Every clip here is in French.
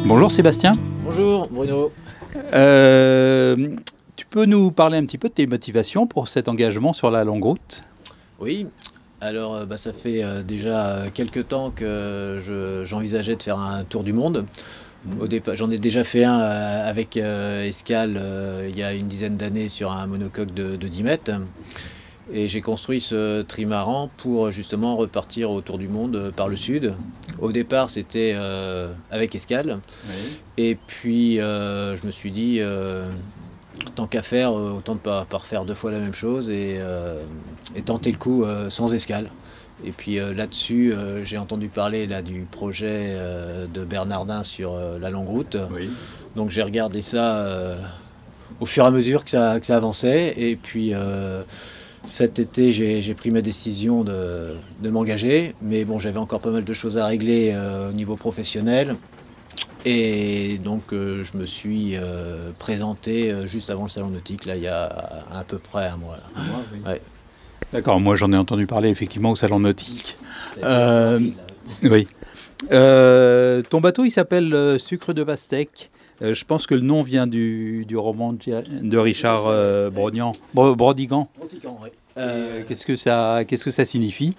Bonjour Sébastien. Bonjour Bruno. Tu peux nous parler un petit peu de tes motivations pour cet engagement sur la longue route? Oui, alors ça fait déjà quelques temps que j'envisageais de faire un tour du monde. Au départ, j'en ai déjà fait un avec escale il y a une dizaine d'années sur un monocoque de 10 mètres. Et j'ai construit ce trimaran pour justement repartir au tour du monde par le sud. Au départ, c'était avec escale. Oui. Et puis, je me suis dit, tant qu'à faire, autant ne pas refaire deux fois la même chose et tenter le coup sans escale. Et puis là-dessus, j'ai entendu parler là, du projet de Bernardin sur la longue route. Oui. Donc j'ai regardé ça au fur et à mesure que ça avançait. Et puis cet été, j'ai pris ma décision de m'engager. Mais bon, j'avais encore pas mal de choses à régler au niveau professionnel. Et donc je me suis présenté juste avant le salon nautique, là, il y a à peu près un mois. Là. Un mois, oui. Ouais. D'accord, moi j'en ai entendu parler effectivement au salon nautique. Oui. Ton bateau il s'appelle Sucre de Pastèque. Je pense que le nom vient du roman de Richard Brodigan. Brodigan, oui. Qu'est-ce que ça signifie?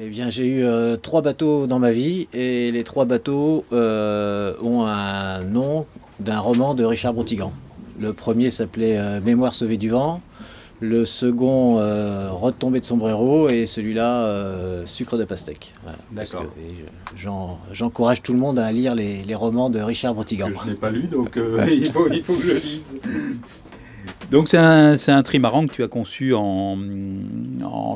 Eh bien, j'ai eu 3 bateaux dans ma vie et les 3 bateaux ont un nom d'un roman de Richard Brodigan. Le premier s'appelait Mémoire sauvée du vent, le second Retombée de sombrero et celui-là Sucre de Pastèque. Voilà, D'accord. J'encourage tout le monde à lire les romans de Richard Brodigan. Je n'ai pas lu, donc il faut que je le lise. Donc c'est un trimaran que tu as conçu en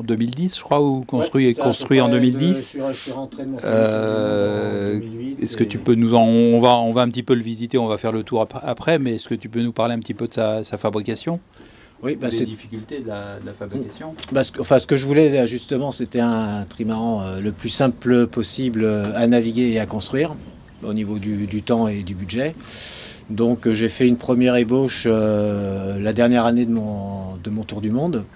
2010, je crois, ou construit en 2010. Je suis rentré de mon en 2008. Est-ce que tu peux on va un petit peu le visiter, on va faire le tour après, mais est-ce que tu peux nous parler un petit peu de sa fabrication? Oui, les difficultés de la fabrication. Ce que je voulais justement, c'était un trimaran le plus simple possible à naviguer et à construire au niveau du temps et du budget. Donc j'ai fait une première ébauche la dernière année de mon tour du monde.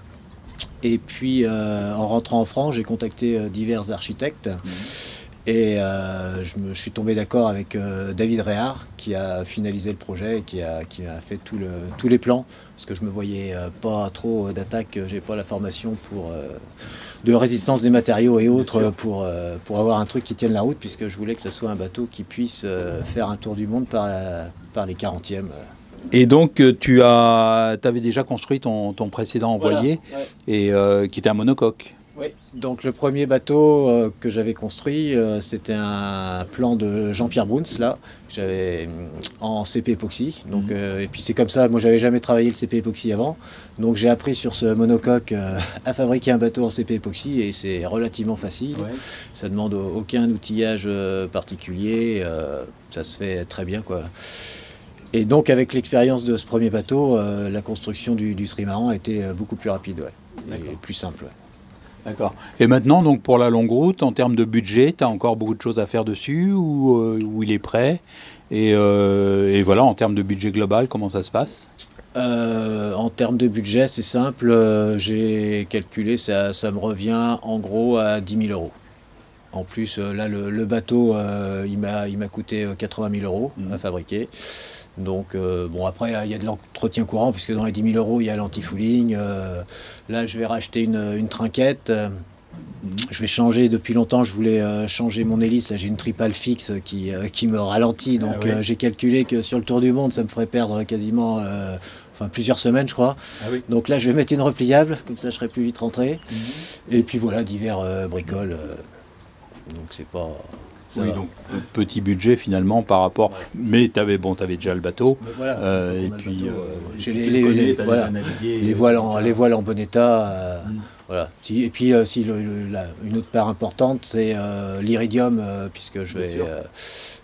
Et puis en rentrant en France, j'ai contacté divers architectes. Et je suis tombé d'accord avec David Réard qui a finalisé le projet et qui a fait tous les plans. Parce que je me voyais pas trop d'attaque, j'ai pas la formation de résistance des matériaux et autres pour avoir un truc qui tienne la route, puisque je voulais que ce soit un bateau qui puisse faire un tour du monde par les 40e. Et donc tu avais déjà construit ton précédent voilier, ouais. Et qui était un monocoque. Oui, donc le premier bateau que j'avais construit, c'était un plan de Jean-Pierre Bruns, là, que j'avais en CP époxy. Donc, et puis c'est comme ça, moi j'avais jamais travaillé le CP époxy avant, donc j'ai appris sur ce monocoque à fabriquer un bateau en CP époxy et c'est relativement facile. Ouais. Ça demande aucun outillage particulier, ça se fait très bien, quoi. Et donc avec l'expérience de ce premier bateau, la construction du trimaran a été beaucoup plus rapide, ouais, et plus simple. Ouais. D'accord. Et maintenant, donc pour la longue route, en termes de budget, tu as encore beaucoup de choses à faire dessus ou il est prêt et voilà, en termes de budget global, comment ça se passe? En termes de budget, c'est simple. J'ai calculé, ça me revient en gros à 10 000 euros. En plus, là, le bateau, il m'a coûté 80 000 euros à fabriquer. Donc, bon, après, il y a de l'entretien courant, puisque dans les 10 000 euros, il y a l'anti-fouling. Là, je vais racheter une trinquette. Je vais changer, depuis longtemps, je voulais changer mon hélice. Là, j'ai une tripale fixe qui me ralentit. Donc, oui. J'ai calculé que sur le tour du monde, ça me ferait perdre quasiment plusieurs semaines, je crois. Ah oui. Donc là, je vais mettre une repliable, comme ça, je serai plus vite rentré. Et puis voilà, divers bricoles. Donc c'est pas... Oui, donc petit budget finalement par rapport... Ouais. Mais tu avais déjà le bateau. Voilà, et puis... j'ai les voiles en bon état. Voilà. Et puis une autre part importante, c'est l'iridium, puisque je vais...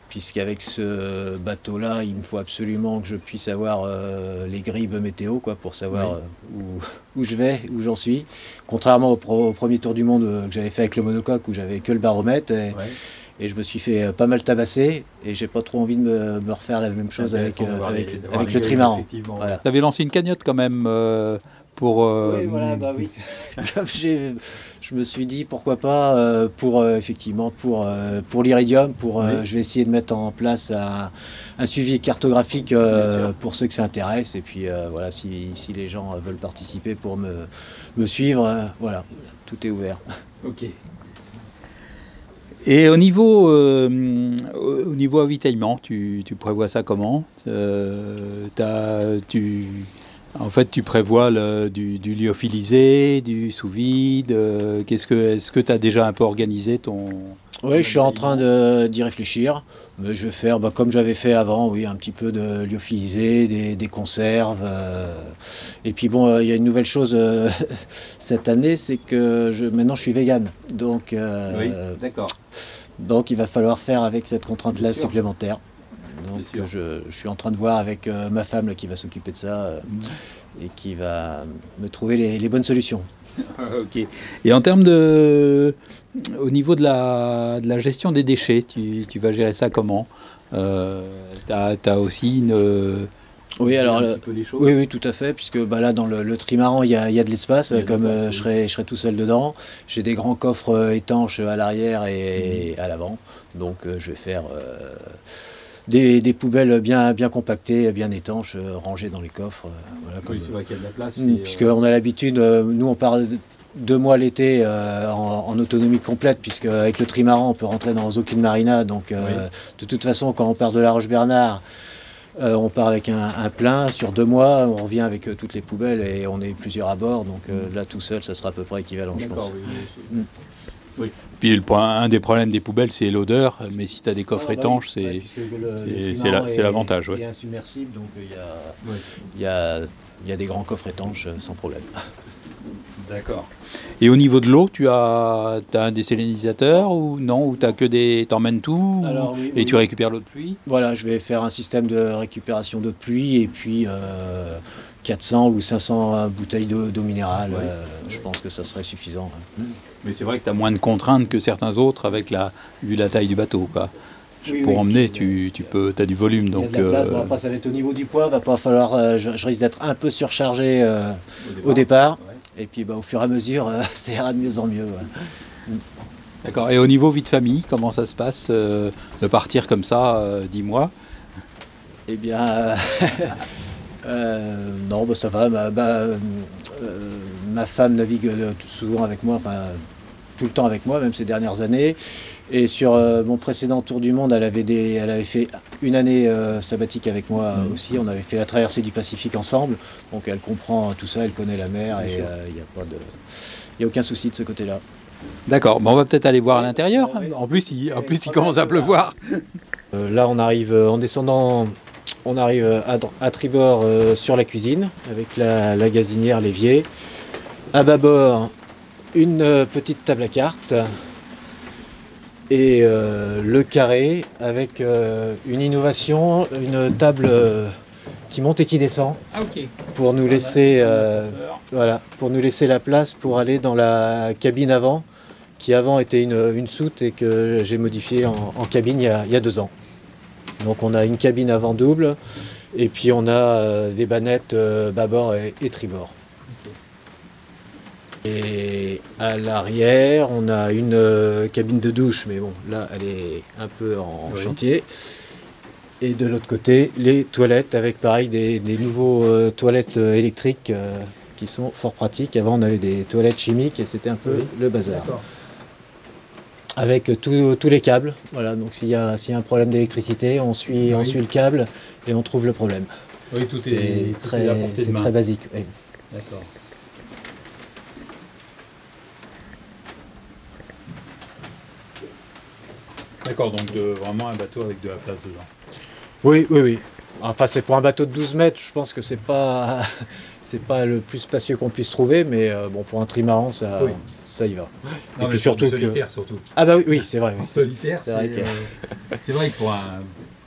puisqu'avec ce bateau-là, il me faut absolument que je puisse avoir les grilles météo, quoi, pour savoir où je vais, où j'en suis. Contrairement au premier tour du monde que j'avais fait avec le monocoque, où j'avais que le baromètre. Et je me suis fait pas mal tabasser, et j'ai pas trop envie de me refaire la même chose avec le trimaran. Voilà. Tu avais lancé une cagnotte quand même pour Oui, voilà, bah oui. Comme je me suis dit pourquoi pas effectivement pour l'Iridium, Oui. je vais essayer de mettre en place un suivi cartographique pour ceux que ça intéresse. Et puis voilà, si les gens veulent participer pour me suivre, voilà, tout est ouvert. Ok. Et au niveau avitaillement, tu prévois ça comment? En fait, tu prévois du lyophilisé, du sous-vide. Est-ce que tu as déjà un peu organisé ton Oui, je suis en train d'y réfléchir. Mais je vais faire comme j'avais fait avant, oui, un petit peu de lyophilisé, des conserves. Et puis bon, il y a une nouvelle chose cette année, c'est que maintenant je suis végane. Donc, Oui, d'accord. donc il va falloir faire avec cette contrainte-là Bien sûr. supplémentaire. Donc Bien sûr. je suis en train de voir avec ma femme là, qui va s'occuper de ça et qui va me trouver les bonnes solutions. Ok. Et au niveau de la gestion des déchets, tu vas gérer ça comment? T'as aussi Oui, alors, un petit peu les choses. oui, oui, tout à fait, puisque là, dans le trimaran, il y a de l'espace, Il y a de comme l'espace, oui. je serai tout seul dedans. J'ai des grands coffres étanches à l'arrière et à l'avant, donc je vais faire des poubelles bien compactées, bien étanches, rangées dans les coffres. Voilà, Oui, c'est vrai qu'il y a de la place. puisqu'on a l'habitude, nous on part 2 mois l'été en autonomie complète, puisque avec le trimaran on peut rentrer dans aucune marina, donc Oui. de toute façon quand on part de la Roche-Bernard, on part avec un plein sur 2 mois, on revient avec toutes les poubelles et on est plusieurs à bord, donc là tout seul ça sera à peu près équivalent, je D'accord, pense. oui. Oui. Puis un des problèmes des poubelles, c'est l'odeur, mais si tu as des coffres Voilà, étanches, oui. Puisque le c'est trimaran l'avantage. Ouais. est insubmersible, donc Ouais. il y a des grands coffres étanches sans problème. D'accord. Et au niveau de l'eau, t'as un désalinisateur ou non? Ou t'emmènes tout Alors, oui, et oui. tu récupères l'eau de pluie? Voilà, je vais faire un système de récupération d'eau de pluie et puis 400 ou 500 bouteilles d'eau minérale. Oui. Je pense que ça serait suffisant. Mais c'est vrai que tu as moins de contraintes que certains autres vu la taille du bateau, quoi. Oui, Pour oui, emmener, puis, tu as du volume. Il y a Donc, de la place. Bon, après, ça va être au niveau du poids. Va pas falloir. Je risque d'être un peu surchargé au départ. Ouais. Et puis au fur et à mesure, ça ira de mieux en mieux. Ouais. D'accord. Et au niveau vie de famille, comment ça se passe de partir comme ça 10 mois? Eh bien, non, ça va. Ma femme navigue souvent avec moi, enfin tout le temps avec moi, même ces dernières années. Et sur mon précédent tour du monde, elle avait fait une année sabbatique avec moi aussi. On avait fait la traversée du Pacifique ensemble. Donc elle comprend tout ça, elle connaît la mer et il n'y a aucun souci de ce côté-là. D'accord. Bon, on va peut-être aller voir à l'intérieur. En plus, il commence à pleuvoir. Là, on arrive en descendant. On arrive à tribord sur la cuisine avec la gazinière, l'évier. À bâbord, une petite table à cartes et le carré avec une innovation, une table qui monte et qui descend Ah, ok. pour nous laisser la place pour aller dans la cabine avant, qui avant était une soute et que j'ai modifiée en cabine il y a 2 ans. Donc on a une cabine avant double et puis on a des bannettes bâbord et tribord. Et à l'arrière, on a une cabine de douche, mais bon, là, elle est un peu en chantier. Et de l'autre côté, les toilettes avec pareil des nouveaux toilettes électriques qui sont fort pratiques. Avant, on avait des toilettes chimiques et c'était un peu le bazar. Avec tous les câbles. Voilà, donc s'il y a un problème d'électricité, on suit le câble et on trouve le problème. Oui, c'est très basique. Oui. D'accord. D'accord, donc vraiment un bateau avec de la place dedans. Oui, oui, oui. Enfin, c'est pour un bateau de 12 mètres, je pense que c'est pas le plus spacieux qu'on puisse trouver, mais bon, pour un trimaran, ça y va. Non, et puis surtout solitaire, surtout. Ah bah oui, c'est vrai. Oui. En solitaire, c'est vrai c'est vrai que pour un...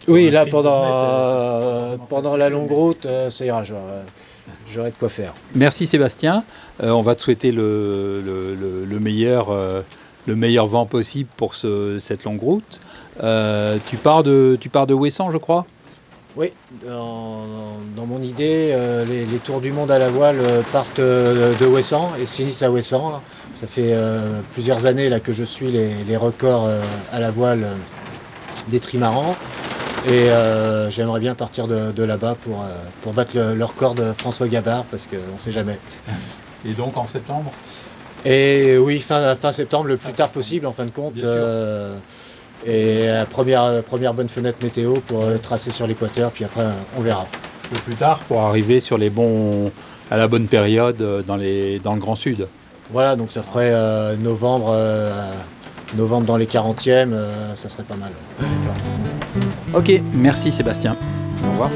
Oui, là, pendant la longue route, ça ira, j'aurai de quoi faire. Merci Sébastien, on va te souhaiter le meilleur vent possible pour cette longue route. Tu pars de Ouessant, je crois? Oui, dans mon idée, les tours du monde à la voile partent de Ouessant et se finissent à Ouessant, là. Ça fait plusieurs années là, que je suis les records à la voile des trimarans. Et j'aimerais bien partir de là-bas pour battre le record de François Gabard, parce qu'on ne sait jamais. Et donc en septembre? Et oui, fin septembre, le plus tard possible en fin de compte. Et première bonne fenêtre météo pour tracer sur l'équateur, puis après on verra. Le plus tard pour arriver sur à la bonne période dans le Grand Sud. Voilà, donc ça ferait novembre dans les 40e, ça serait pas mal. Ok, merci Sébastien. Au revoir.